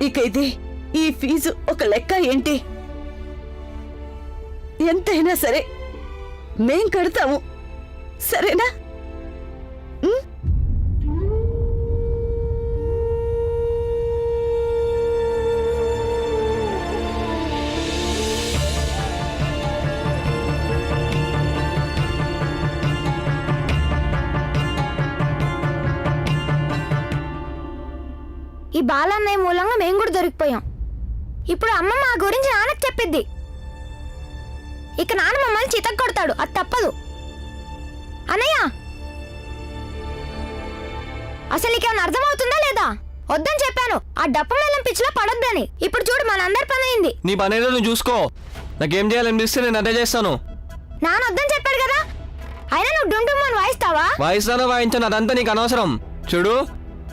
ఇక ఇది ఈ ఫీజు ఒక లెక్క ఏంటి? ఎంతైనా సరే మేం కడతాము, సరేనా? ఈ బాలన్నయ్య మూలంగా మేము కూడా దొరికిపోయాం. ఇప్పుడు అమ్మ మా గురించి నాన్నకు చెప్పిద్ది. ఇక నాన్న మమ్మల్ని చితక్ కొడతాడు, అది తప్పదు. అన్నయ్య, అసలు నీకేమైనా అర్థమవుతుందా లేదా? వద్దని చెప్పాను, ఆ డప్పు మేళం పిచ్చిలో పడొద్దని. ఇప్పుడు చూడు, మనందరి పని అయింది. నీ పని ఏదో నువ్వు చూసుకో, నాకేం చేయాలనిపిస్తే నేను అదే చేస్తాను. నాన్న వద్దని చెప్పాడు కదా, అయినా నువ్వు డుండుమ్మని వాయిస్తావా? వాయిస్తానో వాయించాను అదంతా నీకు అనవసరం. చూడు,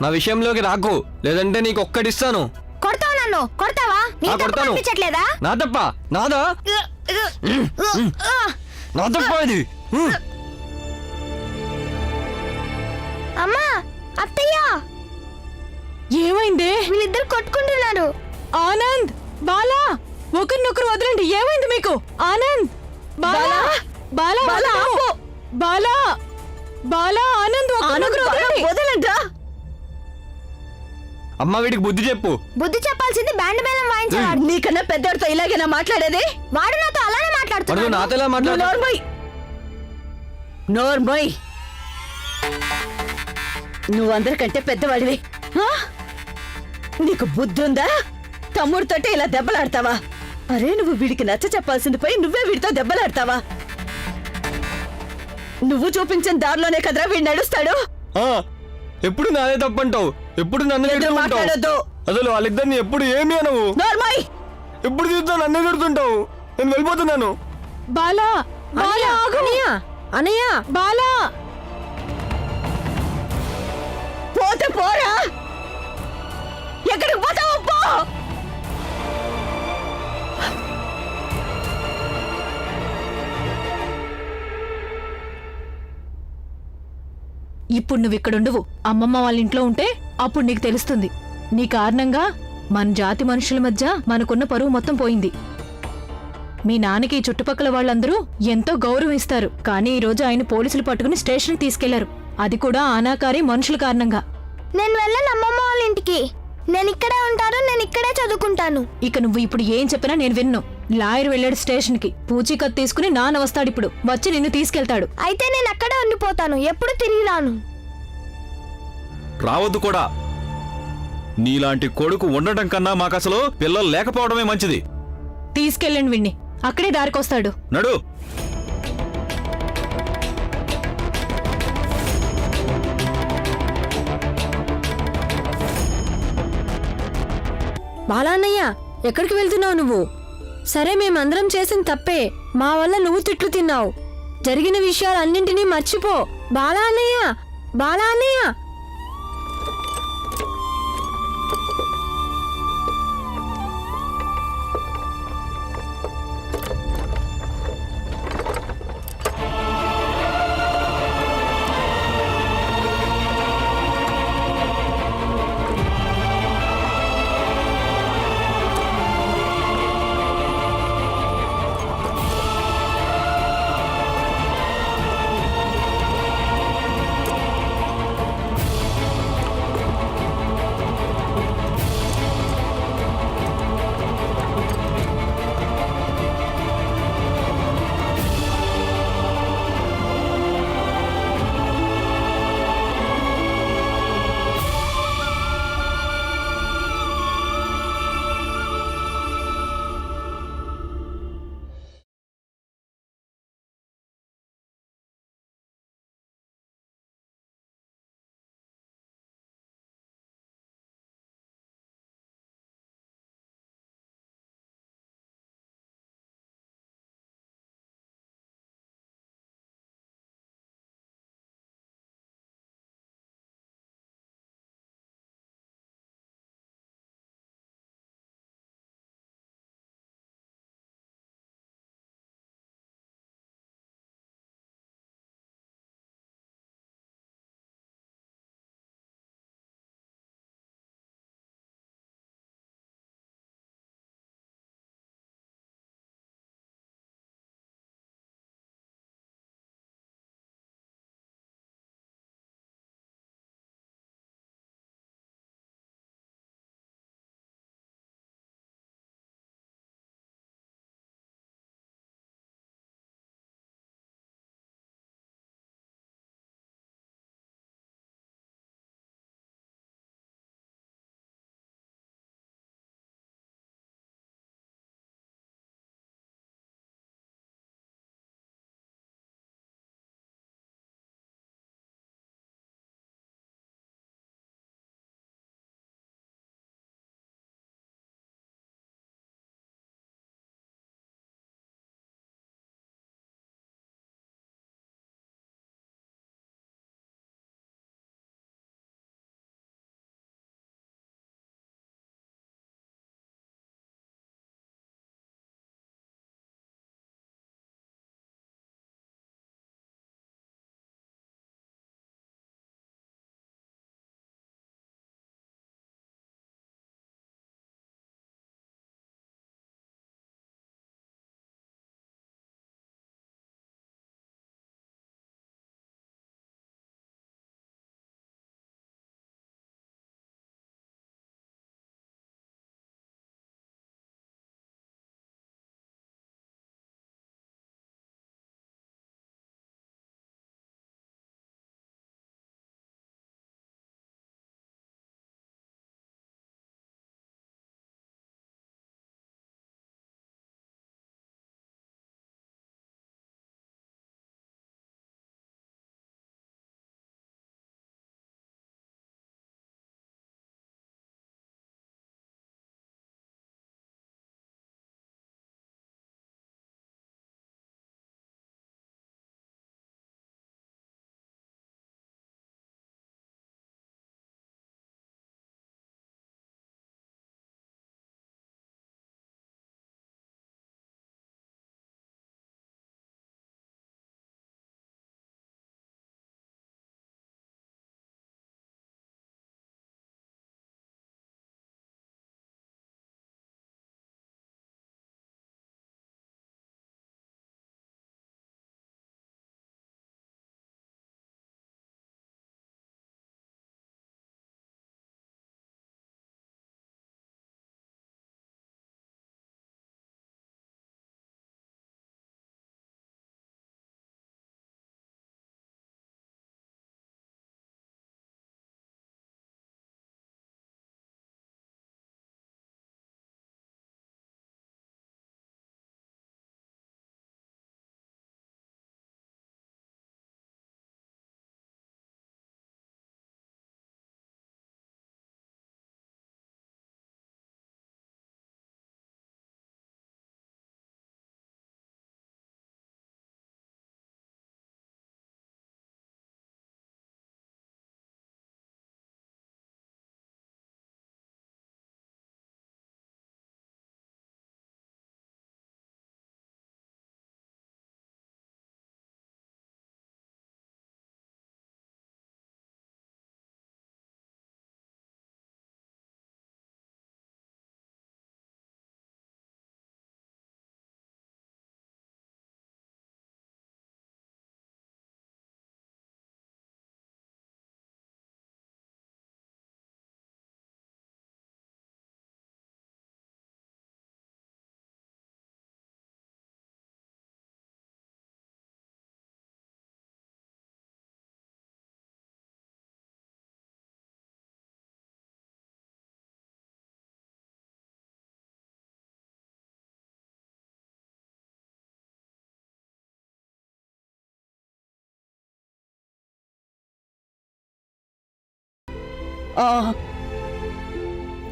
నా విషయంలోకి రాకు, లేదంటే నీకు ఒక్కటిస్తాను. కొడతావు నన్ను? కొడతావా? అనిపించట్లేదా? నా తప్ప? నాదా? నా తప్ప ఇది. అమ్మా, అత్తయ్య, ఏమైందే? వీళ్ళిద్దరు కొట్టుకుంటున్నారు. ఆనంద్, బాలా, ఒకరినొకరు వదలండి. ఏమైంది మీకు? ఆనంద్, బాలా, బాలా, బాలా, బాలా, ఆనంద్, ఒకరినొకరు వదలండి. అమ్మ, వీడికి బుద్ధి చెప్పు. బుద్ధి చెప్పాల్సింది బ్యాండ్ మేళం వాయించాడు. నీకన్నా పెద్దవాడితో ఇలాగేనా మాట్లాడేది? వాడు నాతో అలానే మాట్లాడుతున్నాడు. నాతో ఎలా మాట్లాడు? నోర్మోయ్, నువ్వు అందరికంటే పెద్దవాడివి. నీకు బుద్ధి ఉందా? తమ్ముడితోటే ఇలా దెబ్బలాడతావా? అరే, నువ్వు వీడికి నచ్చ చెప్పాల్సింది పోయి నువ్వే వీడితో దెబ్బలాడతావా? నువ్వు చూపించిన దారిలోనే కదరా వీడు నడుస్తాడు. ఎప్పుడు నాదే తప్పంటావు, ఎప్పుడు నన్ను మాట్లాడొద్దు. అసలు వాళ్ళిద్దరిని ఎప్పుడు ఏమి అనవు. ఎప్పుడు చూస్తా నన్నే తిడుతుంటావు. నేను వెళ్ళిపోతున్నాను. బాలా, బాలా, అనయ్య, బాలా, పోతే పోరా, ఎక్కడికి పోతావు? పో. ఇప్పుడు నువ్వు ఇక్కడుండవు, అమ్మమ్మ వాళ్ళ ఇంట్లో ఉంటే అప్పుడు నీకు తెలుస్తుంది. నీ కారణంగా మన జాతి మనుషుల మధ్య మనకున్న పరువు మొత్తం పోయింది. మీ నాన్నకి ఈ చుట్టుపక్కల వాళ్ళందరూ ఎంతో గౌరవిస్తారు, కానీ ఈ రోజు ఆయన పోలీసులు పట్టుకుని స్టేషన్కి తీసుకెళ్లారు. అది కూడా అనాకారి మనుషుల కారణంగా. నేను వెళ్ళను అమ్మమ్మ వాళ్ళ ఇంటికి. నేను ఇక్కడే ఉంటాను, నేను ఇక్కడే చదువుకుంటాను. ఇక నువ్వు ఇప్పుడు ఏం చెప్పినా నేను విన్ను. లాయర్ వెళ్ళాడు స్టేషన్ కి, పూచీకత్తు తీసుకుని నాన్న వస్తాడు, ఇప్పుడు వచ్చి నిన్ను తీసుకెళ్తాడు. అయితే నేను అక్కడే ఉండిపోతాను, ఎప్పుడు తిరిగి రాను. రావద్దు కూడా. నీలాంటి కొడుకు ఉండటం కన్నా మాకసలు పిల్లలు లేకపోవడమే మంచిది. తీసుకెళ్ళండి విన్ని, అక్కడే దారికొస్తాడు. నడు. బాలాన్నయ్య, ఎక్కడికి వెళ్తున్నావు నువ్వు? సరే, మేమందరం చేసిన తప్పే, మా వల్ల నువ్వు తిట్లు తిన్నావు. జరిగిన విషయాలన్నింటినీ మర్చిపో. బాలాన్నయ్య, బాలాన్నయ్య.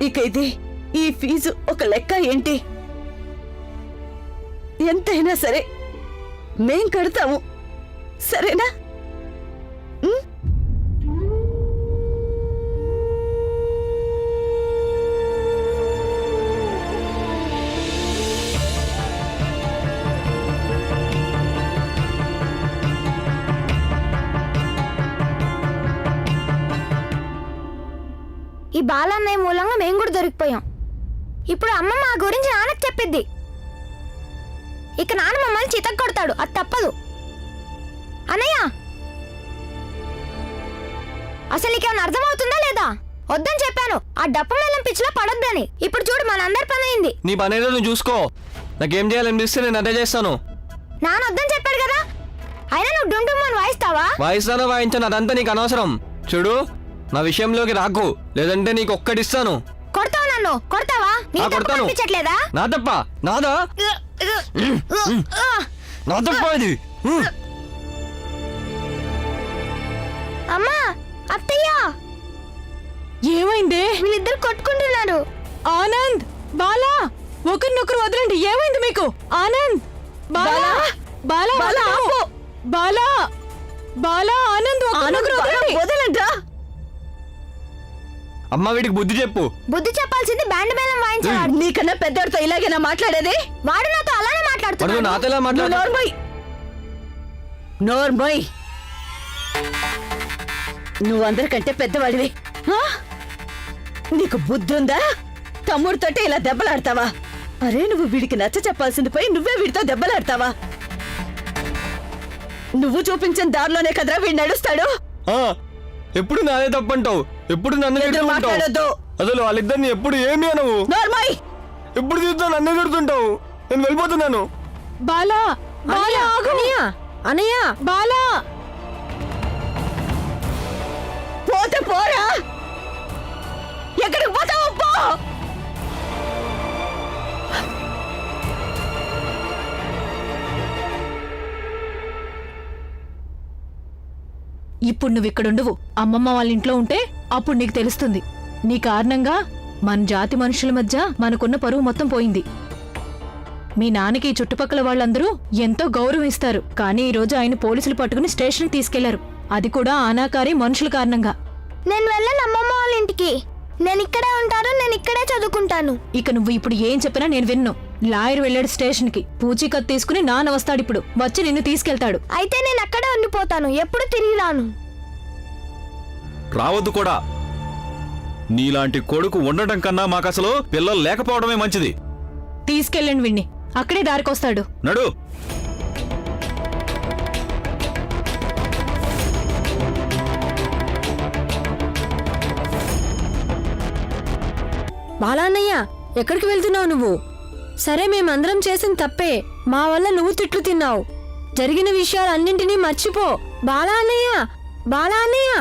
ఇక ఇది ఈ ఫీజు ఒక లెక్క ఏంటి? ఎంతైనా సరే మేం కడతాము, సరేనా? ఉం? ఈ బాలన్నయ్య మూలంగా మేము కూడా దొరికిపోయాం. ఇప్పుడు అమ్మ మా గురించి నాన్నకు చెప్పిద్ది. ఇక నాన్న మమ్మల్ని చితక్ కొడతాడు, అది తప్పదు. అన్నయ్య, అసలు నీకేమైనా అర్థమవుతుందా లేదా? వద్దని చెప్పాను, ఆ డప్పు మేళం పిచ్చిలో పడొద్దని. ఇప్పుడు చూడు, మనందరి పని అయింది. నీ పని ఏదో నువ్వు చూసుకో. నాకేం చేయాలనిపిస్తే నేను అదే చేస్తాను. నాన్న వద్దని చెప్పాడు కదా, అయినా నువ్వు డుండుమని వాయిస్తావా? వాయిస్తానో వాయించాను అదంతా నీకు అనవసరం. చూడు, నా విషయంలోకి రాకు, లేదంటే నీకు ఒక్కటిస్తాను. కొడతావా? నన్ను కొడతావా? నీకు తప్పు కొడతాను. అనిపించట్లేదా? నా తప్ప? నాదా? నా తప్ప ఇది. అమ్మా, అత్తయ్య, ఏమైందే? వీళ్ళిద్దరు కొట్టుకుంటున్నారు. ఆనంద్, బాలా, ఒకరినొకరు వదలండి. ఏమైంది మీకు? ఆనంద్, బాలా, బాలా, వదలకు. బాలా, బాలా, ఆనంద్, ఒకరినొకరు వదలండి. వదలండ్రా. అమ్మ, వీడికి బుద్ధి చెప్పు. బుద్ధి చెప్పాల్సింది బ్యాండ్ మేళం వాయించేవాడు. నీకన్నా పెద్దవాడితో ఇలాగేనా మాట్లాడేది? వాడు నాతో అలానే వాడు మాట్లాడుతున్నాడు. నాతో ఎలా నువ్వు మాట్లాడు? నోర్మోయ్. నోర్మోయ్, నువ్వందరికంటే పెద్దవాడివి. ఆ? నీకు బుద్ధుందా? తమ్ముడితోటే ఇలా దెబ్బలాడతావా? అరే, నువ్వు వీడికి నచ్చ చెప్పాల్సింది పోయి నువ్వే వీడితో దెబ్బలాడతావా? నువ్వు చూపించిన దారిలోనే కదరా వీడు నడుస్తాడు. ఆ, ఎప్పుడు నాదే తప్పంటావు, ఎప్పుడు నన్ను ఎదురు తిడుతూ ఉంటావు. మాట్లాడొద్దు. అసలు వాళ్ళిద్దరిని ఎప్పుడు ఏమి అనవు. నోర్మోయ్. ఎప్పుడు చూద్దాం నన్నే తిడుతుంటావు. నేను వెళ్ళిపోతున్నాను. బాలా, బాలా, ఆగు. అనయ్య, అనయ్య, బాలా, పోతే పోరా, ఎక్కడికి పోతావు పో. ఇప్పుడు నువ్వు ఇక్కడుండవు. అమ్మమ్మ వాళ్ళ ఇంట్లో ఉంటే అప్పుడు నీకు తెలుస్తుంది. నీ కారణంగా మన జాతి మనుషుల మధ్య మనకున్న పరువు మొత్తం పోయింది. మీ నాన్నకి ఈ చుట్టుపక్కల వాళ్ళందరూ ఎంతో గౌరవిస్తారు. కానీ ఈ రోజు ఆయన పోలీసులు పట్టుకుని స్టేషన్కి తీసుకెళ్లారు. అది కూడా ఆనాకారి మనుషుల కారణంగా. నేను వెళ్ళను అమ్మమ్మ వాళ్ళ ఇంటికి. నేను ఇక్కడే ఉంటాను, నేను ఇక్కడే చదువుకుంటాను. ఇక నువ్వు ఇప్పుడు ఏం చెప్పినా నేను విన్ను. లాయర్ వెళ్ళాడు స్టేషన్ కి. పూచీకత్తు తీసుకుని నాన్న వస్తాడిప్పుడు. వచ్చి నిన్ను తీసుకెళ్తాడు. అయితే నేను అక్కడే ఉండిపోతాను, ఎప్పుడు తిరిగి రాను. రావద్దు కూడా. నీలాంటి కొడుకు ఉండటం కన్నా మాకసలు పిల్లలు లేకపోవడమే మంచిది. తీసుకెళ్ళండి విన్ని, అక్కడే దారికొస్తాడు. నడు. బాలా అన్నయ్య, ఎక్కడికి వెళ్తున్నావు నువ్వు? సరే, మేమందరం చేసిన తప్పే. మా వల్ల నువ్వు తిట్లు తిన్నావు. జరిగిన విషయాలన్నింటినీ మర్చిపో. బాలా అన్నయ్య, బాలా అన్నయ్య.